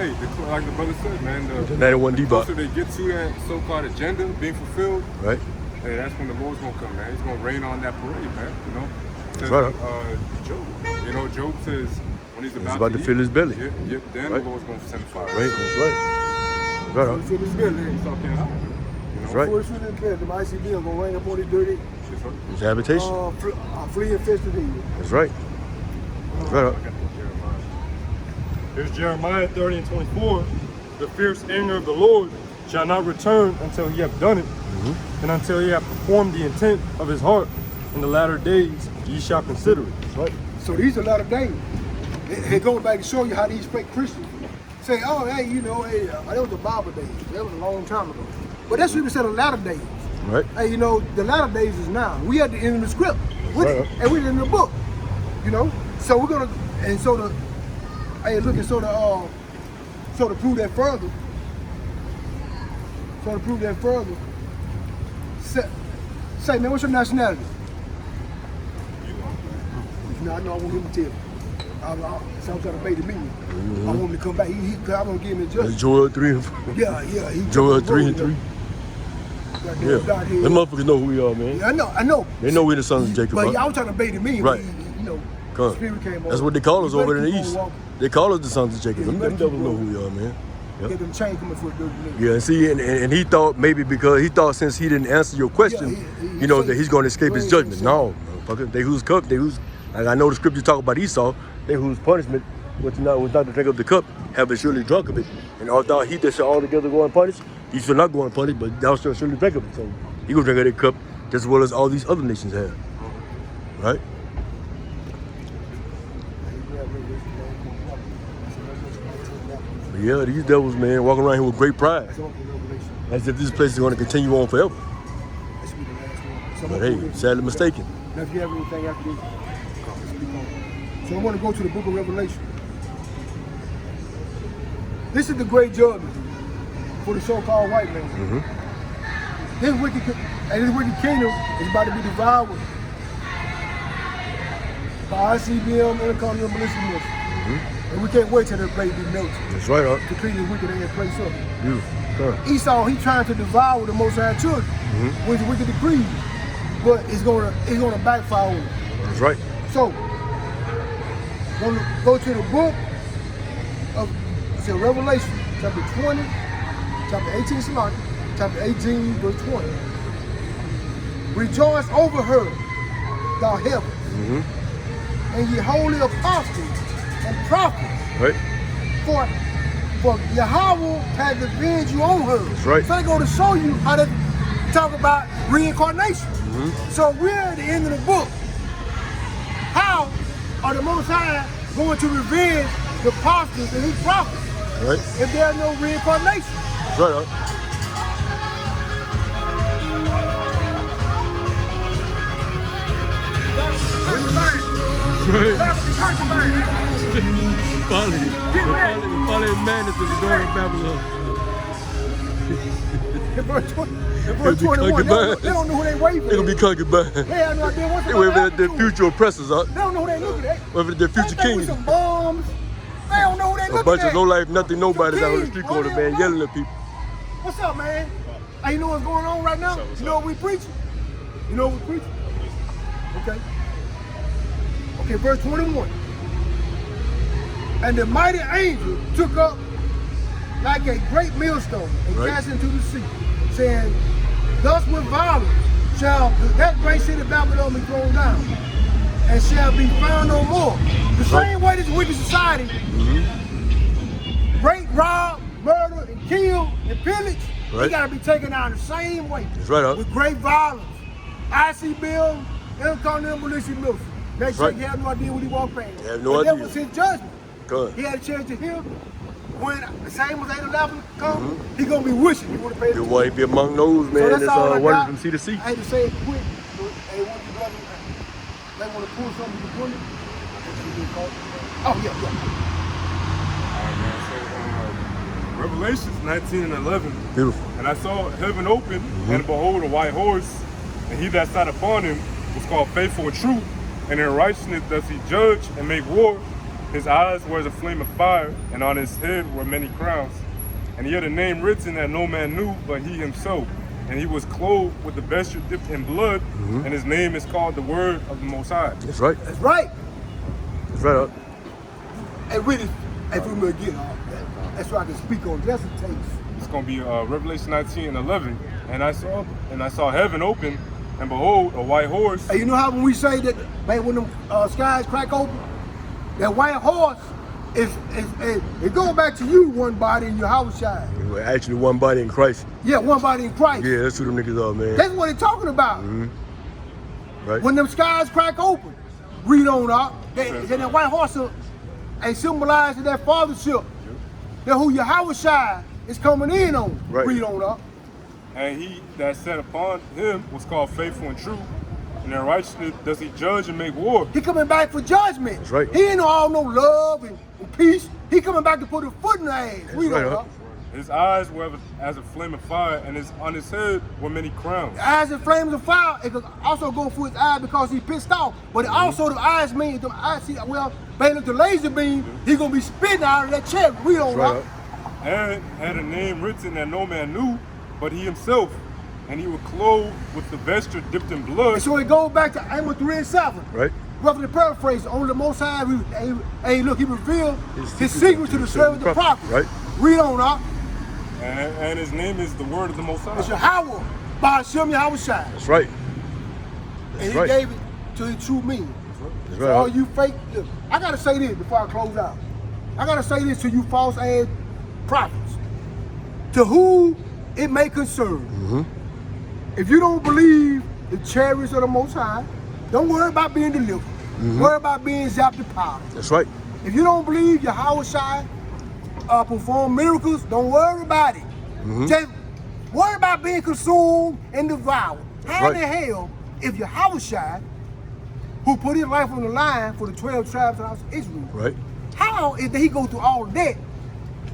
like the brother said, man, the 91 closer debug. they get to that so-called agenda being fulfilled, Right. hey, that's when the Lord's gonna come, man. He's gonna rain on that parade, man. That's right. Job. Job says when he's about to fill his belly. Then Right. the Lord's gonna send fire. Right. That's right. That's right. Fill his belly. He can't hide. That's right. Before it's in the bed, the ICB gonna rain up on this dirty. His habitation. Flea infested here. That's right. That's right. Here's Jeremiah 30 and 24. The fierce anger of the Lord shall not return until he have done it, and until he have performed the intent of his heart. In the latter days ye shall consider it. That's right. So these are a lot of days. It goes back to show you how these fake Christians say, oh, hey, you know, hey, that was the Bible days. That was a long time ago. But that's what we said, the latter days. Right. Hey, you know, the latter days is now. We at the end of the script with it, and we're in the book. You know, so we're gonna, and so the, hey, look, and so to prove that further, say, man, what's your nationality? No, I know I want him to tell me. So I'm trying to bait him in. I want him to come back. I want to give him a justice. Joel 3 and 4. Yeah. Joel 3 and 3. Yeah. Them motherfuckers know who we are, man. Yeah, I know. They know we're the sons of Jacob. But I was trying to bait him in. Right. You know, the spirit came over. That's what they call us over in the keep on east. walking. They call us the sons of Jacob. Yeah, Them devils know who we are, man. Yep. Get them chains coming for a dirty nigga. Yeah, and see, and he thought maybe because he thought since he didn't answer your question, he you know, said- that he's going to escape his Right, judgment. he said- No, motherfucker. They who's cup, they who's, like I know the scripture talk about Esau, they whose punishment was not to drink of the cup, have surely drunk of it. And although he that shall altogether go unpunished, he shall not go unpunished, but thou shalt surely drink of it. So he will drink of that cup just as well as all these other nations have. Right? But yeah, these devils, man, walking around here with great pride. As if this place is going to continue on forever. But hey, sadly mistaken. Now, if you have anything after this, speak on. So I want to go to the book of Revelation. This is the great judgment for the so-called white man. This wicked kingdom is about to be devoured by ICBM, Intercontinental Militia Mission. And we can't wait till that place be melted. That's right, huh? To clean this wicked ass place up. Beautiful. Esau, he trying to devour the Most High children with wicked decrees, but it's gonna backfire on him. That's right. So, gonna go to the book of Revelation, chapter 20, chapter 18, chapter 18, verse 20. Rejoice over her, thou heavens, and ye holy apostles and prophets. Right. For Yahweh has avenged you on her. That's right. So they're going to show you how to talk about reincarnation. So we're at the end of the book. How are the Most High going to revenge the apostles and his prophets Right. if there's no reincarnation? That's right, huh? Finally madness of the daughter of Babylon. In verse 21, they don't know who they waiting for. They're gonna be concubines. They have no idea what's They going wait to for their future oppressors, huh? They don't know who they looking at. Wait for their future They think kings. with some bombs. They don't know who they A looking bunch at. of low life, nothing, nobodies out on the Some street kids, corner, they man, don't yelling know. at people. What's up, man? Hey, you know what's going on right now? You know what we preaching? You know what we preaching? Okay. Okay, verse 21. And the mighty angel took up like a great millstone and Right. cast it into the sea, saying, thus with violence shall that great city of Babylon be thrown down, and shall be found no more. The same way this wicked society rape, rob, murder, and kill, and pillage, Right. they gotta be taken out the same way. That's right, huh? With great violence. ICBM, Intercontinental Militia Military. They said Right. he had no idea what he walked past. They have no But idea. that was his judgment. Good. He had a chance to hear. When the same as 8/11 come, he gonna be wishing he would have paid You attention. want to be among those, So man, that's that's all I wondering got. from sea to sea. I hate to say it quick, but hey, what you brother, they want to pull something to pull it. Oh, yeah. Revelations 19 and 11. Beautiful. And I saw heaven open, and behold, a white horse, and he that sat upon him was called Faithful and True, and in righteousness does he judge and make war. His eyes were as a flame of fire, and on his head were many crowns. And he had a name written that no man knew but he himself. And he was clothed with the vesture dipped in blood, and his name is called the Word of the Most High. That's right. That's right. That's right, huh? And really, if we may get that's why I can speak on just a taste It's going to be Revelation 19:11. And I saw heaven open, and behold, a white horse. Hey, you know how when we say that, man, when them skies crack open, that white horse is it goes back to you, one body in your house shine. Well, actually, one body in Christ. Yeah, one body in Christ. Yeah, that's who them niggas are, man. That's what they're talking about. Right. When them skies crack open, read on up. That white horse ain't symbolizing that fathership. That who Yahweh Shai is coming in on. Right. Read on up. And he that sat upon him was called faithful and true. And in righteousness does he judge and make war. He coming back for judgment. That's right. He ain't all no love and peace. He coming back to put a foot in the ass. Read right, on huh? up. His eyes were as a flame of fire, and on his head were many crowns. The eyes and flames of fire. It could also go for his eye because he pissed off. But also the eyes mean the eyes. See, well, with the laser beam, he gonna be spitting out of that chair. Read on Right, up. And had a name written that no man knew, but he himself. And he was clothed with the vesture dipped in blood. And so it goes back to Amos 3:7. Right. Roughly paraphrase, only the Most High, hey, look, he revealed his secret to the servant, the prophet. Right. Read on up. And his name is the word of the Most High. It's Yahweh, Ba'ashem Yahweh Shai. That's right. And he right. gave it to the true meaning. That's So right. all you fake, look, I gotta say this before I close out. I gotta say this to you false ass prophets. To who it may concern. If you don't believe the chariots of the Most High, don't worry about being delivered. Worry about being zapped and powder. That's right. If you don't believe Yahweh Shai perform miracles, don't worry about it. Just worry about being consumed and devoured. How in the hell, if Yahweh Shai, who put his life on the line for the 12 tribes of the house of Israel, Right. how is that he go through all of that?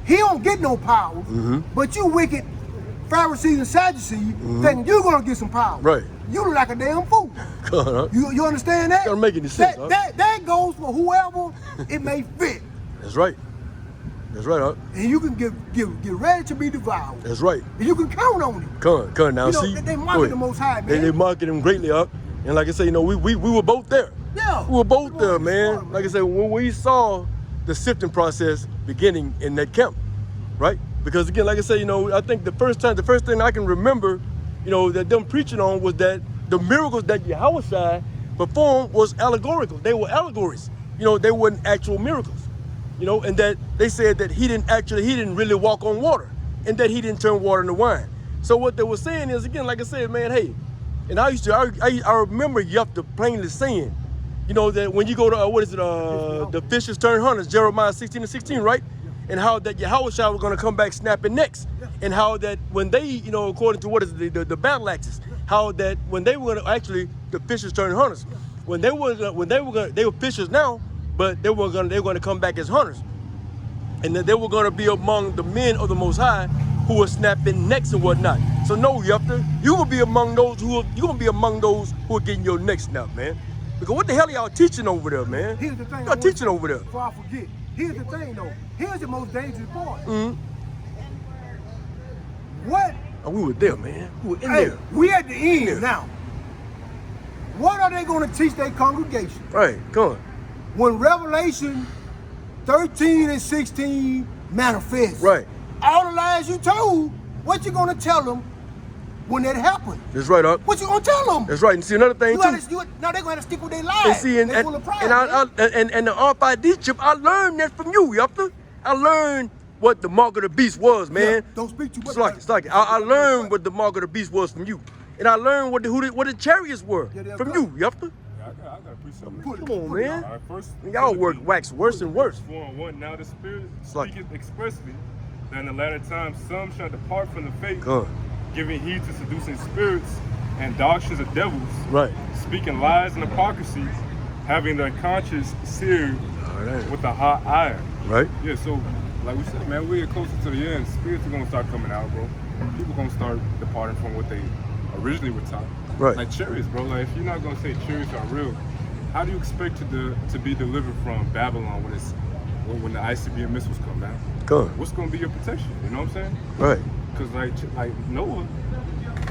He don't get no power, but you wicked Pharisees and Sadducees thinking you're gonna get some power. Right. You look like a damn fool. Come on, huh? You understand that? Gotta make any sense, huh? That goes for whoever it may fit. That's right. That's right, huh? And you can get ready to be devoured. That's right. And you can count on it. Come on now. You know, See, they go market ahead. the Most High, man. They market him greatly up. And like I say, you know, we were both there. Yeah. We were both We there, were man. smart, Like I said, when we saw the sifting process beginning in that camp, right? Because again, like I said, you know, I think the first thing I can remember, you know, that them preaching on was that the miracles that Yahweh Shai performed was allegorical. They were allegories. You know, they weren't actual miracles. You know, and that they said that he didn't really walk on water, and that he didn't turn water into wine. So what they were saying is, again, like I said, man, hey, and I remember Yefta plainly saying, you know, that when you go to the fishers turn hunters, Jeremiah 16:16, right? And how that Yahweh Shai was going to come back snapping necks, and how that when they, you know, according to what is the battle axes, how that when they were going to actually the fishers turn hunters, they were fishers now, but they were going to come back as hunters, and that they were going to be among the men of the Most High who were snapping necks and whatnot. So no, Yefta, you will be among those who are getting your neck snapped, man. Because what the hell are y'all teaching over there, man? Here's the thing. Y'all teaching over there. Before I forget, here's the thing though. Here's the most dangerous part. What? Oh, we were there, man. We were in Hey, there. we at the end Yeah. now. What are they going to teach their congregation? Right, come on. When Revelation 13 and 16 manifest. Right. All the lies you told, what you going to tell them when that happens? That's right, Up. What you going to tell them? That's right. And see another thing too. Now they're going to stick with their lies. And see, and They full of pride, and the RFID chip, I learned that from you, Yefta. I learned what the mark of the beast was, man. Yeah, don't speak too much. It's like I learned what the mark of the beast was from you, and I learned what the chariots were from you, Yefta. I gotta preach something. Come on, man. All right, first, Y'all wax worse and worse. 4:1. Now the Spirit like- speaketh expressly that in the latter times some shall depart from the faith, Come. giving heed to seducing spirits and doctrines of devils, Right. speaking lies and hypocrisy, having their conscience seared Alright. with a hot iron. Right. Yeah, so like we said, man, we get closer to the end. Spirits are gonna start coming out, bro. People gonna start departing from what they originally were taught. Right. Like chariots, bro. Like if you're not gonna say chariots are real, how do you expect to be delivered from Babylon when the ICBM missiles come down? Come. What's gonna be your protection? You know what I'm saying? Right. Because like Noah,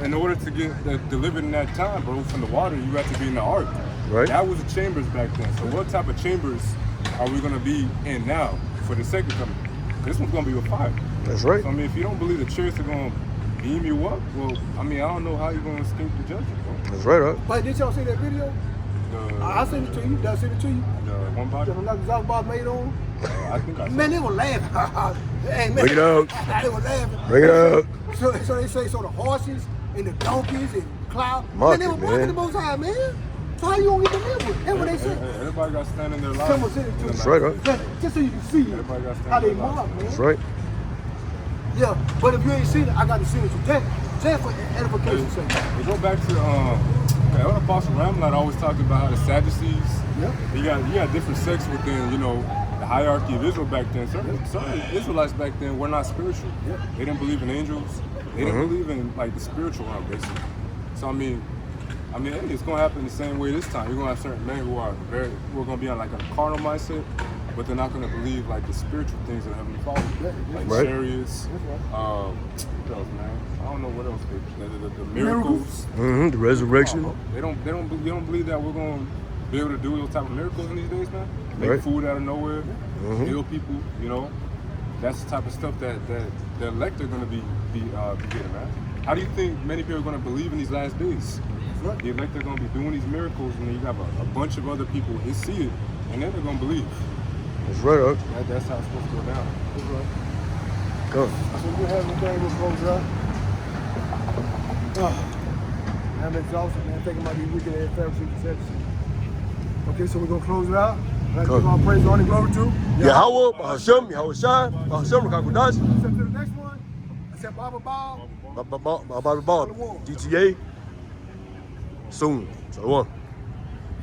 in order to get delivered in that time, bro, from the water, you have to be in the ark. Right. That was the chambers back then. So what type of chambers are we gonna be in now for the second coming? This one's gonna be with fire. That's right. So I mean, if you don't believe the chariots are gonna beam you up, well, I mean, I don't know how you're gonna escape the judgment, bro. That's right, huh? But did y'all see that video? I sent it to you. Did I send it to you? The one body? The exhaust box made on? I think I saw Man, they were laughing. Hey, man. Bring it up. They were laughing. Bring it up. So they say, so the horses and the donkeys and cloud. Mark Man, they it, were marking man. the Most High, man. So how you gonna get delivered? That's what they said. Everybody got to stand in their lives. Someone said it to That's me. right, huh? Just so you can see Everybody got to stand how they in their lives. mark, man. That's right. Yeah, but if you ain't seen it, I got to send it to you. Just for edification's sake. We go back to when Apostle Ramlad always talked about how the Sadducees, Yeah. you got different sects within, you know, the hierarchy of Israel back then. Some Israelites back then were not spiritual. Yeah. They didn't believe in angels. They didn't believe in like the spiritual realm, basically. So I mean, hey, it's gonna happen the same way this time. You're gonna have certain men who are gonna be on like a carnal mindset, but they're not gonna believe like the spiritual things of Heavenly Father, like Right. chariots. What else, man? I don't know what else. The miracles. Mm-hmm. The resurrection. They don't believe that we're gonna be able to do those type of miracles in these days, man. Make Right. food out of nowhere, heal people. You know, that's the type of stuff that the elect are gonna be getting, man. How do you think many people are gonna believe in these last days? Right. The elect are gonna be doing these miracles, and then you have a bunch of other people who see it, and then they're gonna believe. That's right, huh? That's how it's supposed to go down. That's right. Go. So you have anything we'll close it up. I'm exhausted, man. Thinking about these wicked ass Pharisees and Sadducees. Okay, so we're gonna close it out. Let's give our praise, honor, and glory to Yahweh, Bahashem, Yahweh Shai, Bahashem, Rakakudash, Except to the next one. Except Baba Bob. GTA. Soon. So one.